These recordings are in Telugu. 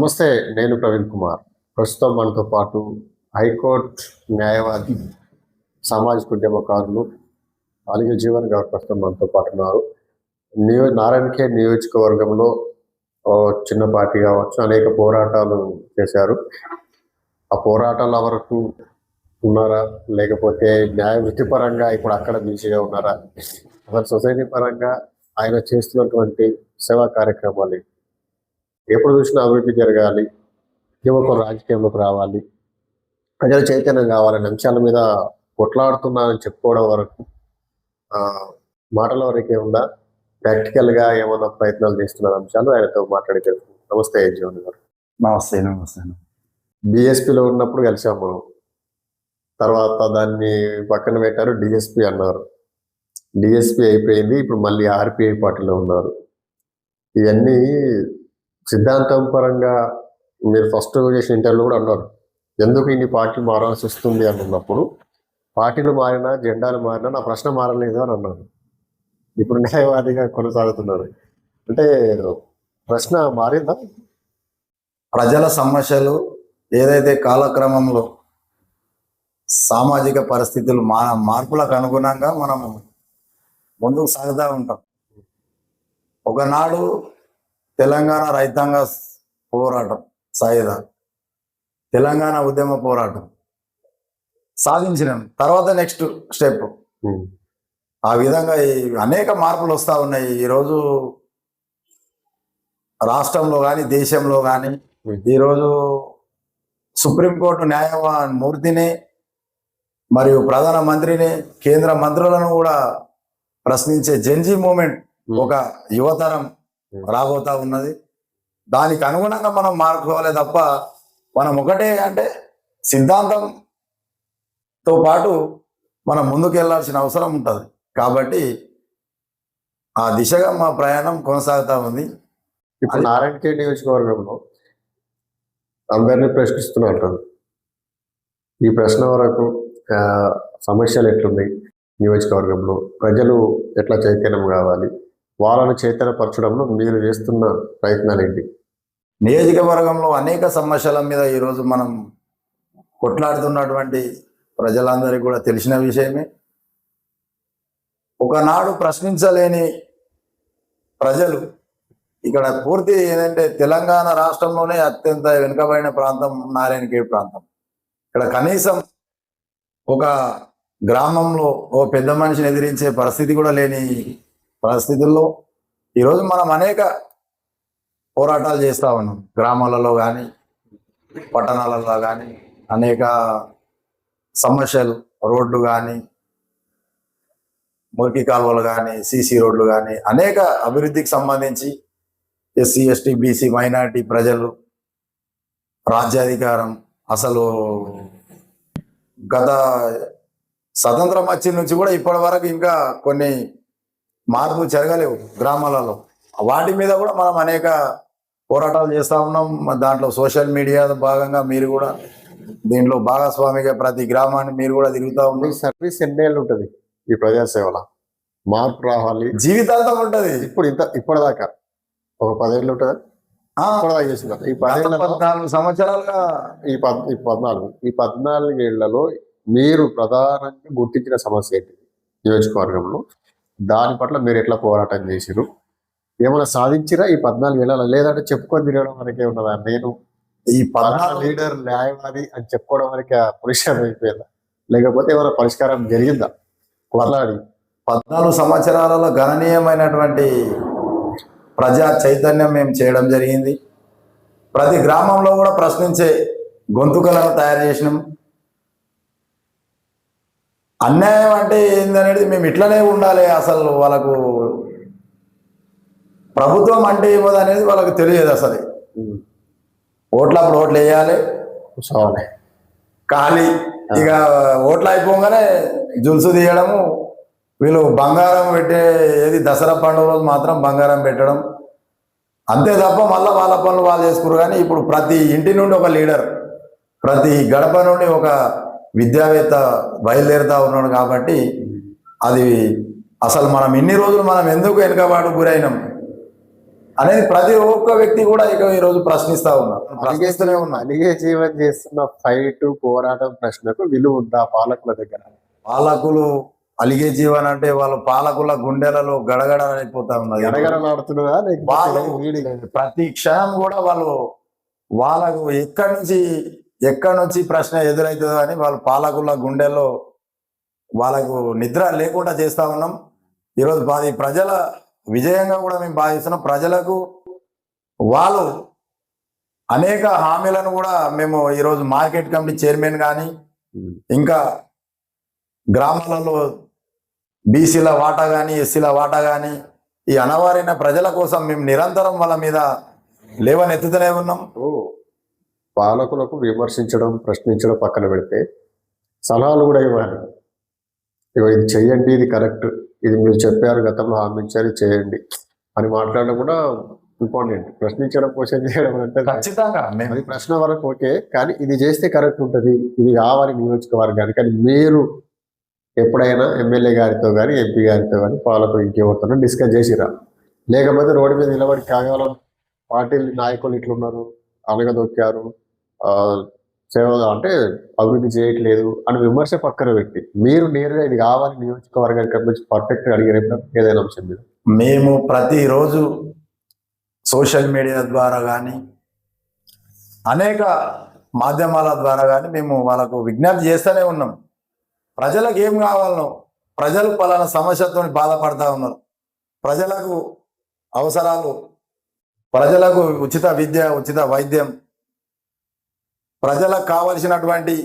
నమస్తే. నేను ప్రవీణ్ కుమార్. ప్రస్తుతం మనతో పాటు హైకోర్టు న్యాయవాది, సామాజిక ఉద్యమకారులు అలిగే జీవన్ గారు ప్రస్తుతం మనతో పాటు ఉన్నారు. నారాయణఖేడ్ నియోజకవర్గంలో చిన్న పార్టీ కావచ్చు, అనేక పోరాటాలు చేశారు. ఆ పోరాటాల వరకు ఉన్నారా, లేకపోతే న్యాయ వృత్తిపరంగా ఇప్పుడు అక్కడ బిజీగా ఉన్నారా, అసలు సొసైటీ పరంగా ఆయన చేస్తున్నటువంటి సేవా కార్యక్రమాలు ఎప్పుడు చూసినా అభివృద్ధి జరగాలి, యువకులు రాజకీయంలోకి రావాలి, ప్రజల చైతన్యం కావాలనే అంశాల మీద కొట్లాడుతున్నారని చెప్పుకోవడం వరకు మాటల వరకే ఉందా, ప్రాక్టికల్గా ఏమన్నా ప్రయత్నాలు చేస్తున్న అంశాలు ఆయనతో మాట్లాడి తెలుసుకుంటాం. నమస్తే జీవన్ గారు. నమస్తే. నమస్తే. డిఎస్పీలో ఉన్నప్పుడు కలిసాం మనం. తర్వాత దాన్ని పక్కన పెట్టారు, డిఎస్పీ అన్నారు. డిఎస్పీ అయిపోయింది, ఇప్పుడు మళ్ళీ ఆర్పిఐ పార్టీలో ఉన్నారు. ఇవన్నీ సిద్ధాంతం పరంగా మీరు ఫస్ట్ చేసిన ఇంటర్వ్యూలో కూడా అన్నారు, ఎందుకు ఇన్ని పార్టీలు మారాల్సి వస్తుంది అని అన్నప్పుడు, పార్టీలు మారినా జెండాలు మారినా నా ప్రశ్న మారలేదు అని అన్నారు. ఇప్పుడు న్యాయవాదిగా కొనసాగుతున్నారు అంటే ప్రశ్న మారిందా? ప్రజల సమస్యలు ఏదైతే కాలక్రమంలో సామాజిక పరిస్థితులు మార్పులకు అనుగుణంగా మనం ముందుకు సాగుతూ ఉంటాం. ఒకనాడు తెలంగాణ రైతాంగ పోరాటం సాయుధ తెలంగాణ ఉద్యమ పోరాటం సాధించినాం. తర్వాత నెక్స్ట్ స్టెప్ ఆ విధంగా అనేక మార్పులు వస్తూ ఉన్నాయి. ఈరోజు రాష్ట్రంలో కానీ దేశంలో కానీ ఈరోజు సుప్రీంకోర్టు న్యాయమూర్తిని మరియు ప్రధానమంత్రిని, కేంద్ర మంత్రులను కూడా ప్రశ్నించే జెన్జీ మూమెంట్ ఒక యువతరం రాబోతా ఉన్నది. దానికి అనుగుణంగా మనం మార్చుకోవాలి తప్ప మనం ఒకటే అంటే సిద్ధాంతంతో పాటు మనం ముందుకు వెళ్ళాల్సిన అవసరం ఉంటుంది. కాబట్టి ఆ దిశగా మా ప్రయాణం కొనసాగుతూ ఉంది. ఇప్పుడు నారాయణఖేడ్ నియోజకవర్గంలో అందరినీ ప్రశ్నిస్తున్నారు. ఈ ప్రశ్న వరకు సమస్యలు ఎట్లున్నాయి, నియోజకవర్గంలో ప్రజలు ఎట్లా చైతన్యం కావాలి, వాళ్ళని చైతన్యపరచడంలో మీరు చేస్తున్న ప్రయత్నాలు ఏంటి? నియోజకవర్గంలో అనేక సమస్యల మీద ఈరోజు మనం కొట్లాడుతున్నటువంటి ప్రజలందరికీ కూడా తెలిసిన విషయమే. ఒకనాడు ప్రశ్నించలేని ప్రజలు ఇక్కడ పూర్తి ఏంటంటే తెలంగాణ రాష్ట్రంలోనే అత్యంత వెనుకబడిన ప్రాంతం నారాయణఖేడ్ ప్రాంతం. ఇక్కడ కనీసం ఒక గ్రామంలో ఓ పెద్ద మనిషిని ఎదిరించే పరిస్థితి కూడా లేని పరిస్థితుల్లో ఈరోజు మనం అనేక పోరాటాలు చేస్తూ ఉన్నాం. గ్రామాలలో కానీ పట్టణాలలో కానీ అనేక సమస్యలు, రోడ్లు కానీ మురికి కాలువలు కానీ సీసీ రోడ్లు కానీ అనేక అభివృద్ధికి సంబంధించి ఎస్సీ ఎస్టీ బీసీ మైనారిటీ ప్రజలు రాజ్యాధికారం అసలు గత స్వతంత్రం వచ్చిన నుంచి కూడా ఇప్పటి వరకు ఇంకా కొన్ని మార్పులు జరగలేవు గ్రామాలలో. వాటి మీద కూడా మనం అనేక పోరాటాలు చేస్తూ ఉన్నాం. దాంట్లో సోషల్ మీడియా భాగంగా మీరు కూడా దీంట్లో భాగస్వామిగా ప్రతి గ్రామాన్ని మీరు కూడా తిరుగుతూ ఉన్నారు. సర్వీస్ ఎన్నేళ్ళు ఉంటుంది ఈ ప్రజాసేవలో? మార్పు రావాలి, జీవితాంతం ఉంటుంది. ఇప్పటిదాకా ఒక 10 ఏళ్ళు ఉంటుంది. ఈ 14 సంవత్సరాలుగా ఈ 14 ఏళ్లలో మీరు ప్రధానంగా గుర్తించిన సమస్య ఏంటి నియోజకవర్గంలో? దాని పట్ల మీరు ఎట్లా పోరాటం చేసిరు? ఏమైనా సాధించిరా ఈ 14 ఏళ్ళలో? లేదంటే చెప్పుకొని తిరగడం వరకే ఉన్నదా? నేను ఈ 14 లీడర్ న్యాయవాది అని చెప్పుకోవడం వరకే పరిష్కారం అయిపోయిందా, లేకపోతే ఏమైనా పరిష్కారం జరిగిందా? కొట్లాడి 14 సంవత్సరాలలో గణనీయమైనటువంటి ప్రజా చైతన్యం మేము చేయడం జరిగింది. ప్రతి గ్రామంలో కూడా ప్రశ్నించే గొంతుకలను తయారు చేసినాం. అన్యాయం అంటే ఏందనేది మేము ఇట్లనే ఉండాలి, అసలు వాళ్ళకు ప్రభుత్వం అంటే ఏమో అనేది వాళ్ళకు తెలియదు. అసలు ఓట్లప్పుడు ఓట్లు వేయాలి, ఖాళీ ఇక ఓట్లు అయిపోగానే జులుసు తీయడము, వీళ్ళు బంగారం పెట్టే ఏది దసరా పండుగ రోజు మాత్రం బంగారం పెట్టడం అంతే తప్ప మళ్ళీ వాళ్ళ పనులు వాళ్ళు చేసుకురు. కానీ ఇప్పుడు ప్రతి ఇంటి నుండి ఒక లీడర్, ప్రతి గడప నుండి ఒక విద్యావేత్త బయలుదేరుతా ఉన్నాడు. కాబట్టి అది అసలు మనం ఇన్ని రోజులు మనం ఎందుకు వెనుకబాటు గురైనాం అనేది ప్రతి ఒక్క వ్యక్తి కూడా ఇక ఈ రోజు ప్రశ్నిస్తా ఉన్నారు, ప్రశ్నిస్తూనే ఉన్నారు. అలిగే జీవన్ చేస్తున్న ఫైట్ పోరాటం ప్రశ్నకు విలువ ఉందా పాలకుల దగ్గర? పాలకులు అలిగే జీవన్ అంటే వాళ్ళ పాలకుల గుండెలలో గడగడ అయిపోతా ఉన్నది. ఎడగడలాడుతున్నదా వాళ్ళు ప్రతి క్షణం కూడా వాళ్ళకు ఎక్కడి నుంచి ప్రశ్న ఎదురవుతుందో అని వాళ్ళ పాలకుల గుండెల్లో వాళ్ళకు నిద్ర లేకుండా చేస్తా ఉన్నాం. ఈరోజు ప్రజల విజయంగా కూడా మేము భావిస్తున్నాం. ప్రజలకు వాళ్ళు అనేక హామీలను కూడా మేము ఈరోజు మార్కెట్ కమిటీ చైర్మన్ కానీ ఇంకా గ్రామాలలో బీసీల వాటా కానీ ఎస్సీల వాటా కానీ ఈ అనవారైన ప్రజల కోసం మేము నిరంతరం వాళ్ళ మీద లేవనెత్తుతూనే ఉన్నాం. పాలకులకు విమర్శించడం ప్రశ్నించడం పక్కన పెడితే సలహాలు కూడా ఇవ్వాలి. ఇది చెయ్యండి, ఇది కరెక్ట్, ఇది మీరు చెప్పారు గతంలో హామీ ఇచ్చారు చేయండి అని మాట్లాడడం కూడా ఇంపార్టెంట్. ప్రశ్నించడం క్వశ్చన్ చేయడం అంటే ఖచ్చితంగా అది ప్రశ్న వరకు ఓకే, కానీ ఇది చేస్తే కరెక్ట్ ఉంటుంది, ఇది కావాలి నియోజకవర్గానికి. కానీ మీరు ఎప్పుడైనా ఎమ్మెల్యే గారితో కానీ ఎంపీ గారితో కానీ పాలకులు ఇంకెవరితో డిస్కస్ చేసిరా? లేకపోతే రోడ్డు మీద నిలబడి కేవలం పార్టీ నాయకులు ఇట్లున్నారు, అనగదొక్కారు, సేవ అంటే అభివృద్ధి చేయట్లేదు అని విమర్శ పక్కన పెట్టి మీరు నేరుగా ఇది కావాలి నియోజకవర్గానికి నుంచి పర్ఫెక్ట్ అడిగారు ఏదైనా అంశం మీద? మేము ప్రతిరోజు సోషల్ మీడియా ద్వారా కానీ అనేక మాధ్యమాల ద్వారా కానీ మేము వాళ్ళకు విజ్ఞప్తి చేస్తూనే ఉన్నాం. ప్రజలకు ఏం కావాలనో, ప్రజలు పలానా సమస్యతో బాధపడతా ఉన్నారు, ప్రజలకు అవసరాలు, ప్రజలకు ఉచిత విద్య, ఉచిత వైద్యం, ప్రజలకు కావలసినటువంటి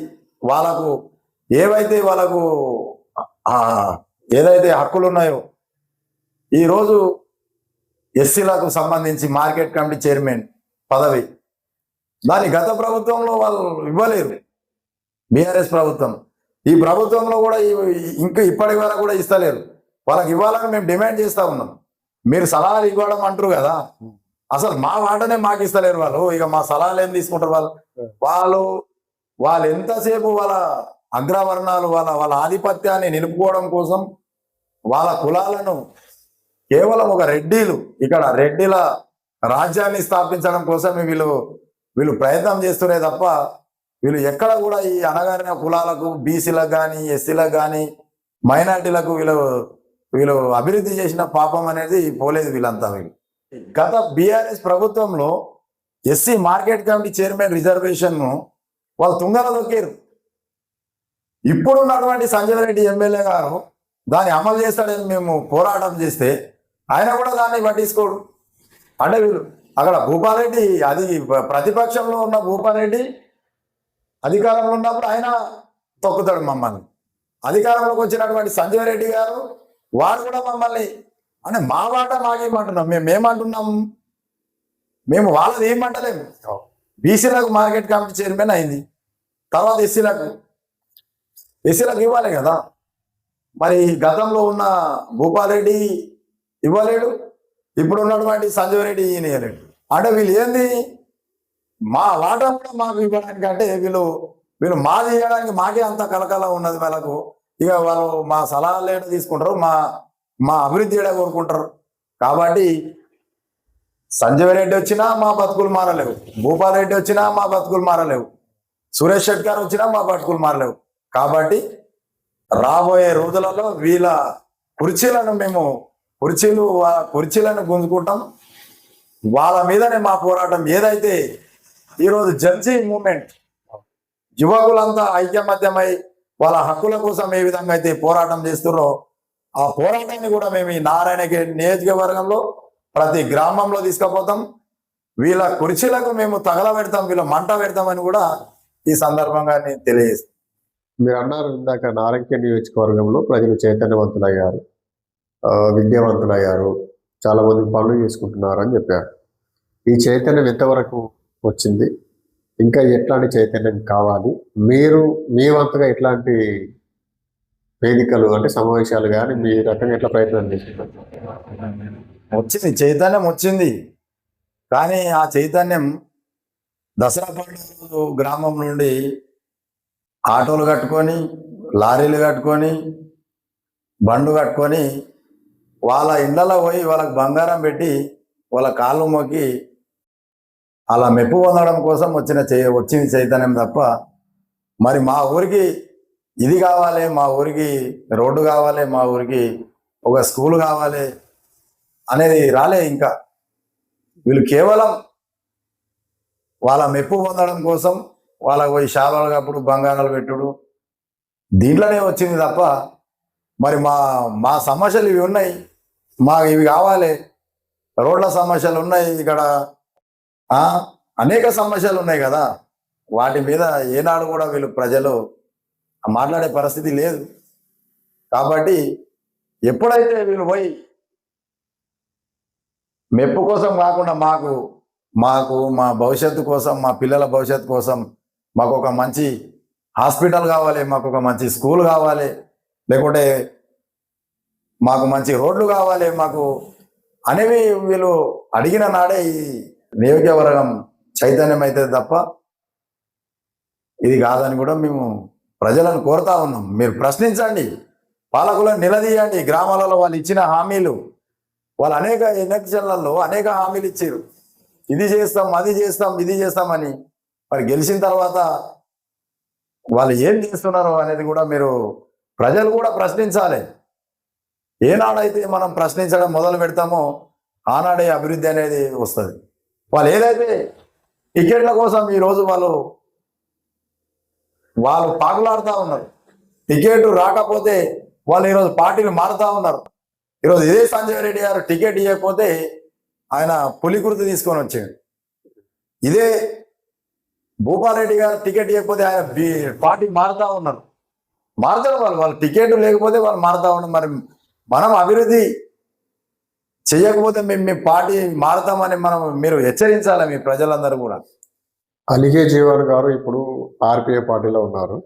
వాళ్ళకు ఏవైతే ఏదైతే హక్కులు ఉన్నాయో, ఈరోజు ఎస్సీలకు సంబంధించి మార్కెట్ కమిటీ చైర్మన్ పదవి దాని గత ప్రభుత్వంలో వాళ్ళు ఇవ్వలేరు, బీఆర్ఎస్ ప్రభుత్వం. ఈ ప్రభుత్వంలో కూడా ఇంకా ఇప్పటి వరకు కూడా ఇస్తలేరు. వాళ్ళకి ఇవ్వాలని మేము డిమాండ్ చేస్తా ఉన్నాం. మీరు సలహాలు ఇవ్వడం అంటారు కదా, అసలు మా వాటనే మాకు ఇస్తలేరు వాళ్ళు. ఇక మా సలహాలు ఏం తీసుకుంటారు వాళ్ళు ఎంతసేపు వాళ్ళ అగ్రవర్ణాలు వాళ్ళ ఆధిపత్యాన్ని నిలుపుకోవడం కోసం వాళ్ళ కులాలను కేవలం ఒక ఇక్కడ రెడ్డిల రాజ్యాన్ని స్థాపించడం కోసం వీళ్ళు ప్రయత్నం చేస్తున్నారు తప్ప వీళ్ళు ఎక్కడ కూడా ఈ అణగారిన కులాలకు, బీసీలకు కానీ ఎస్సీలకు కానీ మైనార్టీలకు వీళ్ళు అభివృద్ధి చేసిన పాపం అనేది పోలేదు వీళ్ళంతా. గత బీఆర్ఎస్ ప్రభుత్వంలో SC market committee chairman reservation వాళ్ళు తుంగల దొక్కారు. ఇప్పుడున్నటువంటి సంజయ్ రెడ్డి ఎమ్మెల్యే గారు దాన్ని అమలు చేస్తాడని మేము పోరాటం చేస్తే ఆయన కూడా దాన్ని పట్టించుకోడు. అంటే వీళ్ళు అక్కడ భూపాలరెడ్డి, అది ప్రతిపక్షంలో ఉన్న భూపాలరెడ్డి అధికారంలో ఉన్నప్పుడు ఆయన తొక్కుతాడు మమ్మల్ని. అధికారంలోకి వచ్చినటువంటి సంజయ్ రెడ్డి గారు వాడు కూడా మమ్మల్ని అంటే మా మాట మాకేమంటున్నాం, మేమేమంటున్నాం, మేము వాళ్ళది ఏమంటలేము. బీసీలకు మార్కెట్ కమిటీ చైర్మన్ అయింది, తర్వాత ఎస్సీలకు ఇవ్వాలి కదా. మరి గతంలో ఉన్న భూపాలరెడ్డి ఇవ్వలేడు, ఇప్పుడు ఉన్నటువంటి సంజయ్ రెడ్డి ఈయనలేడు. అంటే వీళ్ళు ఏంది మా వాటా కూడా మాకు ఇవ్వడానికి అంటే వీళ్ళు మాది ఇవ్వడానికి మాకే అంత కలకల ఉన్నది వాళ్ళకు. ఇక వాళ్ళు మా సలహాలు ఏడా తీసుకుంటారు, మా అభివృద్ధి ఏడా కోరుకుంటారు. కాబట్టి సంజయ్ రెడ్డి వచ్చినా మా బతుకులు మారలేవు, భూపాలరెడ్డి వచ్చినా మా బతుకులు మారలేవు, సురేష్ షెట్కర్ వచ్చినా మా బతుకులు మారలేవు. కాబట్టి రాబోయే రోజులలో వీళ్ళ కుర్చీలను గుంజుకుంటాం. వాళ్ళ మీదనే మా పోరాటం. ఏదైతే ఈరోజు జన్జీ మూమెంట్ యువకులంతా ఐక్యమత్యమై వాళ్ళ హక్కుల కోసం ఏ విధంగా అయితే పోరాటం చేస్తున్నారో ఆ పోరాటాన్ని కూడా మేము ఈ నారాయణగిరి నియోజకవర్గంలో ప్రతి గ్రామంలో తీసుకుపోతాం. వీళ్ళ కుర్చీలకు మేము తగలబెడతాం, వీళ్ళ మంట పెడతామని కూడా ఈ సందర్భంగా నేను తెలియజేస్తాను. మీరు అన్నారు ఇందాక నారాయణగిరి నియోజకవర్గంలో ప్రజలు చైతన్యవంతులయ్యారు, విద్యావంతులయ్యారు, చాలా మంది పనులు చేసుకుంటున్నారు అని చెప్పారు. ఈ చైతన్యం ఎంతవరకు వచ్చింది? ఇంకా ఎట్లాంటి చైతన్యం కావాలి? మీరు మీ వంతుగా ఎట్లాంటి వేదికలు అంటే సమావేశాలు కానీ మీ రకంగా ఎట్లా ప్రయత్నం చేస్తున్నారు? చైతన్యం వచ్చింది, కానీ ఆ చైతన్యం దసరా పండుగ గ్రామం నుండి ఆటోలు కట్టుకొని, లారీలు కట్టుకొని, బండ్లు కట్టుకొని వాళ్ళ ఇళ్లలో పోయి వాళ్ళకి బంగారం పెట్టి వాళ్ళ కాళ్ళు మొక్కి అలా మెప్పు పొందడం కోసం వచ్చింది చైతన్యం తప్ప మరి మా ఊరికి ఇది కావాలి, మా ఊరికి రోడ్డు కావాలి, మా ఊరికి ఒక స్కూల్ కావాలి అనేది రాలే. ఇంకా వీళ్ళు కేవలం వాళ్ళ మెప్పు పొందడం కోసం వాళ్ళకి పోయి శాలువాలు కప్పుడు బంగారాలు పెట్టుడు దీంట్లోనే వచ్చింది తప్ప మరి మా సమస్యలు ఇవి ఉన్నాయి, మాకు ఇవి కావాలి, రోడ్ల సమస్యలు ఉన్నాయి, ఇక్కడ అనేక సమస్యలు ఉన్నాయి కదా, వాటి మీద ఏనాడు కూడా వీళ్ళు ప్రజలు మాట్లాడే పరిస్థితి లేదు. కాబట్టి ఎప్పుడైతే వీళ్ళు పోయి మెప్పు కోసం కాకుండా మాకు మా భవిష్యత్తు కోసం, మా పిల్లల భవిష్యత్తు కోసం మాకు ఒక మంచి హాస్పిటల్ కావాలి, మాకు ఒక మంచి స్కూల్ కావాలి, లేకుంటే మాకు మంచి రోడ్లు కావాలి మాకు అనేవి వీళ్ళు అడిగిన నాడే ఈ నియోజకవర్గం చైతన్యం అయితే తప్ప ఇది కాదని కూడా మేము ప్రజలను కోరుతా ఉన్నాం. మీరు ప్రశ్నించండి, పాలకులను నిలదీయండి. గ్రామాలలో వాళ్ళు ఇచ్చిన హామీలు, వాళ్ళు అనేక ఎలక్షన్లలో అనేక హామీలు ఇచ్చారు, ఇది చేస్తాం, అది చేస్తాం, ఇది చేస్తామని. మరి గెలిచిన తర్వాత వాళ్ళు ఏం చేస్తున్నారు అనేది కూడా మీరు ప్రజలు కూడా ప్రశ్నించాలి. ఏనాడైతే మనం ప్రశ్నించడం మొదలు పెడతామో ఆనాడే అభివృద్ధి అనేది వస్తుంది. వాళ్ళు ఏదైతే టికెట్ల కోసం ఈరోజు వాళ్ళు పాకులాడుతూ ఉన్నారు, టికెట్ రాకపోతే వాళ్ళు ఈరోజు పార్టీలు మారుతూ ఉన్నారు. ఈరోజు ఇదే సంజయ్ రెడ్డి గారు టికెట్ ఇవ్వకపోతే ఆయన పులి గుర్తు తీసుకొని వచ్చాడు. ఇదే భూపాల్ రెడ్డి గారు టికెట్ ఇవ్వకపోతే ఆయన పార్టీ మారుతూ ఉన్నారు. మారుతారు వాళ్ళు టికెట్ లేకపోతే వాళ్ళు మారుతూ ఉన్నారు. మరి మనం అభివృద్ధి చేయకపోతే మేము పార్టీ మారుతామని మీరు హెచ్చరించాలి మీ ప్రజలందరూ కూడా. అలిగే జీవన్ గారు ఇప్పుడు ఆర్పిఐ పార్టీలో ఉన్నారు,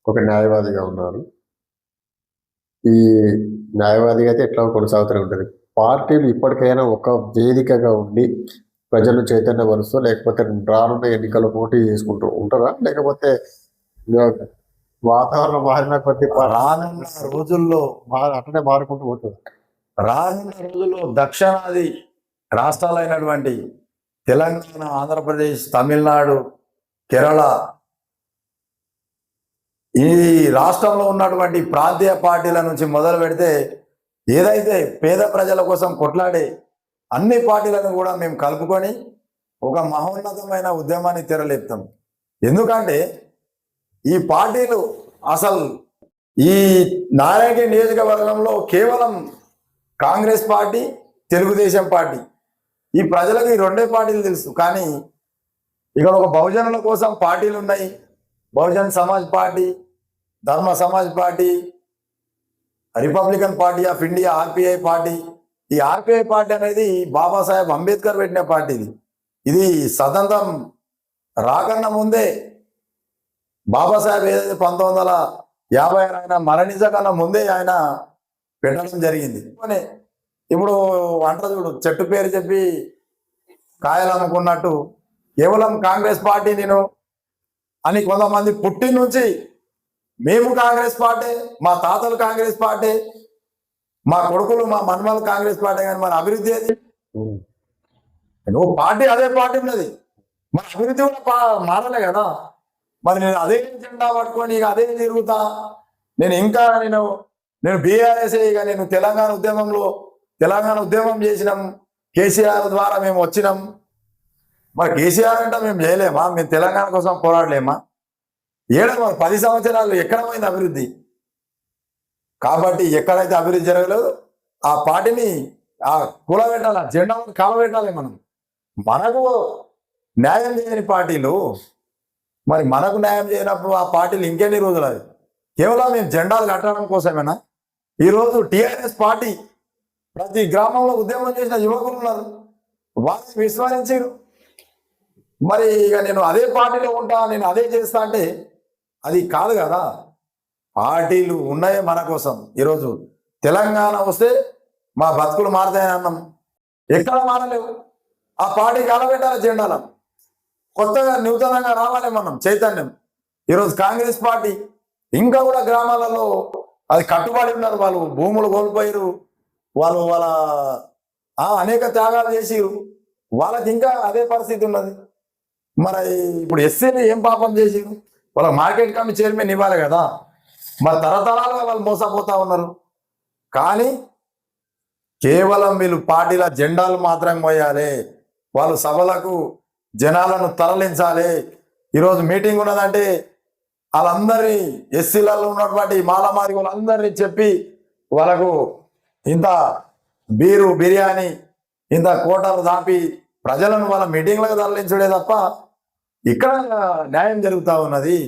ఒక న్యాయవాదిగా ఉన్నారు. ఈ న్యాయవాదిగా అయితే ఎట్లా కొనసాగుతూనే ఉంటుంది. పార్టీలు ఇప్పటికైనా ఒక వేదికగా ఉండి ప్రజలు చైతన్యపరుస్తూ, లేకపోతే రానున్న ఎన్నికల్లో పోటీ చేసుకుంటూ ఉంటారా, లేకపోతే వాతావరణం మారిన కొద్ది రానున్న రోజుల్లో అట్లనే మారుకుంటూ పోతుంది? రానున్న రోజుల్లో దక్షిణాది రాష్ట్రాలైనటువంటి తెలంగాణ, ఆంధ్రప్రదేశ్, తమిళనాడు, కేరళ, ఈ రాష్ట్రంలో ఉన్నటువంటి ప్రాంతీయ పార్టీల నుంచి మొదలు పెడితే ఏదైతే పేద ప్రజల కోసం కొట్లాడే అన్ని పార్టీలను కూడా మేము కలుపుకొని ఒక మహోన్నతమైన ఉద్యమాన్ని తెరలేపుతాం. ఎందుకంటే ఈ పార్టీలు అసలు ఈ నారాయణ నియోజకవర్గంలో కేవలం కాంగ్రెస్ పార్టీ, తెలుగుదేశం పార్టీ, ఈ ప్రజలకు ఈ రెండే పార్టీలు తెలుసు. కానీ ఇక్కడ ఒక బహుజనుల కోసం పార్టీలు ఉన్నాయి. బహుజన్ సమాజ్ పార్టీ, ధర్మ Samaj party, Republican party of India, RPI party. ఈ ఆర్పిఐ పార్టీ అనేది బాబాసాహెబ్ అంబేద్కర్ పెట్టిన పార్టీ. ఇది స్వతంత్రం రాకన్నా ముందే బాబాసాహెబ్ ఏదైతే 1950 ఆయన మరణించకన్నా ముందే ఆయన పెట్టడం జరిగింది. ఇప్పుడు వంట చూడు, చెట్టు పేరు చెప్పి కాయలు అమ్ముకున్నట్టు కేవలం కాంగ్రెస్ పార్టీ నేను అని కొంతమంది పుట్టి నుంచి మేము కాంగ్రెస్ పార్టీ, మా తాతలు కాంగ్రెస్ పార్టీ, మా కొడుకులు మా మన్మలు కాంగ్రెస్ పార్టీ, కానీ మన అభివృద్ధి ఏది? నువ్వు పార్టీ అదే పార్టీ ఉన్నది, మన అభివృద్ధి కూడా మారలే కదా. మరి నేను అదే జెండా పట్టుకొని ఇక అదే తిరుగుతా. నేను బీఆర్ఎస్, ఇక నేను తెలంగాణ ఉద్యమం చేసినాం, కేసీఆర్ ద్వారా మేము వచ్చినాం. మరి కేసీఆర్ అంటే మేము చేయలేమా? మేము తెలంగాణ కోసం పోరాడలేమా? మరి 10 సంవత్సరాలు ఎక్కడ పోయింది అభివృద్ధి? కాబట్టి ఎక్కడైతే అభివృద్ధి జరగలేదు ఆ పార్టీని కూలబెట్టాలి, జెండా కాలబెట్టాలి. మనకు న్యాయం చేయని పార్టీలు, మరి మనకు న్యాయం చేయనప్పుడు ఆ పార్టీలు ఇంకెన్ని రోజులు? అది కేవలం మేము జెండాలు కట్టడం కోసమేనా? ఈరోజు టిఆర్ఎస్ పార్టీ ప్రతి గ్రామంలో ఉద్యమం చేసిన యువకులు ఉన్నారు, వాళ్ళని విస్మరించారు. మరి ఇక నేను అదే పార్టీలో ఉంటా, నేను అదే చేస్తా అంటే అది కాదు కదా. పార్టీలు ఉన్నాయే మన కోసం. ఈరోజు తెలంగాణ వస్తే మా బతుకులు మారుతాయని అన్నాం, ఎక్కడ మారలేవు. ఆ పార్టీకి అలబెట్టాలి జెండాలను, కొత్తగా నూతనంగా రావాలి చైతన్యం. ఈరోజు కాంగ్రెస్ పార్టీ ఇంకా కూడా గ్రామాలలో అది కట్టుబడి ఉన్నారు. వాళ్ళు భూములు కోల్పోయారు, వాళ్ళ అనేక త్యాగాలు చేసిరు, వాళ్ళకి ఇంకా అదే పరిస్థితి ఉన్నది. మరి ఇప్పుడు ఎస్సీలు ఏం పాపం చేసిరు? వాళ్ళకి మార్కెట్ కమిటీ చైర్మన్ ఇవ్వాలి కదా. మరి తరతరాలుగా వాళ్ళు మోసపోతా ఉన్నారు. కానీ కేవలం వీళ్ళు పార్టీల జెండాలు మాత్రమే మోయాలి, వాళ్ళు సభలకు జనాలను తరలించాలి. ఈరోజు మీటింగ్ ఉన్నదంటే వాళ్ళందరినీ ఎస్సీలలో ఉన్నటువంటి మాలమాది వాళ్ళందరినీ చెప్పి వాళ్ళకు ఇంత బీరు బిర్యానీ ఇంత కోటలు దాపి ప్రజలను వాళ్ళ మీటింగ్లకు తరలించుడే తప్ప ఇక్కడ న్యాయం జరుగుతూ ఉన్నది.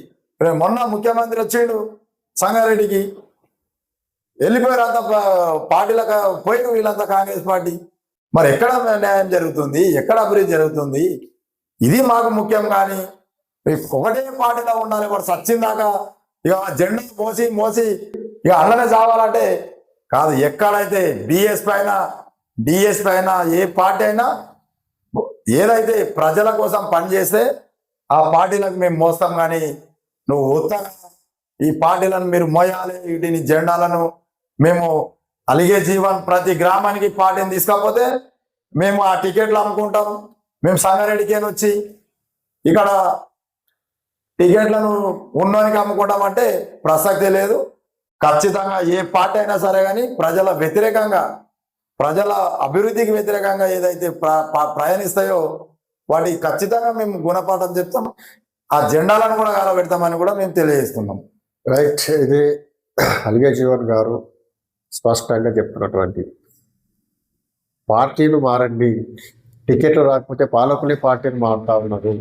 మొన్న ముఖ్యమంత్రి వచ్చిండు సంగారెడ్డికి, వెళ్ళిపోయారు అంత పార్టీలకు పోయి వీళ్ళంతా కాంగ్రెస్ పార్టీ. మరి ఎక్కడ న్యాయం జరుగుతుంది? ఎక్కడ అభివృద్ధి జరుగుతుంది? ఇది మాకు ముఖ్యం. కానీ ఒకటే పార్టీలో ఉండాలి. వాడు సచ్చిందాకా ఇక జెండా మోసి మోసి ఇక అల్లనే చావాలంటే కాదు. ఎక్కడైతే బిఎస్ పైన డిఎస్ పైన ఏ పార్టీ అయినా ఏదైతే ప్రజల కోసం పనిచేస్తే ఆ పార్టీలకు మేము మోస్తాం. కానీ నువ్వు ఉత్తగా ఈ పార్టీలను మీరు మోయాలి, వీటిని జెండాలను మేము అలిగే జీవన్ ప్రతి గ్రామానికి పార్టీని తీసుకపోతే మేము ఆ టికెట్లు అమ్ముకుంటాం. మేము సంగారెడ్డికి వచ్చి ఇక్కడ టికెట్లను ఉన్నోనికి అమ్ముకుంటామంటే ప్రసక్తే లేదు. ఖచ్చితంగా ఏ పార్టీ అయినా సరే కానీ ప్రజల వ్యతిరేకంగా, ప్రజల అభివృద్ధికి వ్యతిరేకంగా ఏదైతే ప్రయాణిస్తాయో వాటికి ఖచ్చితంగా మేము గుణపాఠం చెప్తాం. ఆ జెండాలను కూడా కాలబెడతామని కూడా మేము తెలియజేస్తున్నాం. రైట్. ఇది అలిగే జీవన్ గారు స్పష్టంగా చెప్తున్నటువంటి, పార్టీలు మారండి, టికెట్లు రాకపోతే పాలకులే పార్టీని మారుతా ఉన్నారు.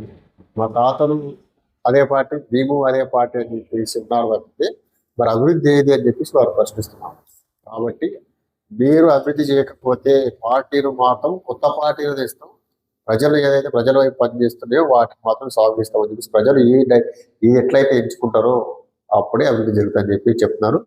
మా తాతలు అదే పార్టీ, మేము అదే పార్టీ అని చెప్పేసి ఉన్నారు తప్పితే మరి అభివృద్ధి ఏది అని చెప్పేసి వారు ప్రశ్నిస్తున్నాం. కాబట్టి మీరు అభివృద్ధి చేయకపోతే పార్టీలు మాత్రం కొత్త పార్టీలు తెస్తాం, ప్రజలు ఏదైతే ప్రజల వైపు పనిచేస్తున్నాయో వాటిని మాత్రం సాగు చేస్తామని చెప్పేసి ప్రజలు ఈ ఎట్లయితే ఎంచుకుంటారో అప్పుడే అభివృద్ధి జరుగుతుందని చెప్పి చెప్తున్నారు.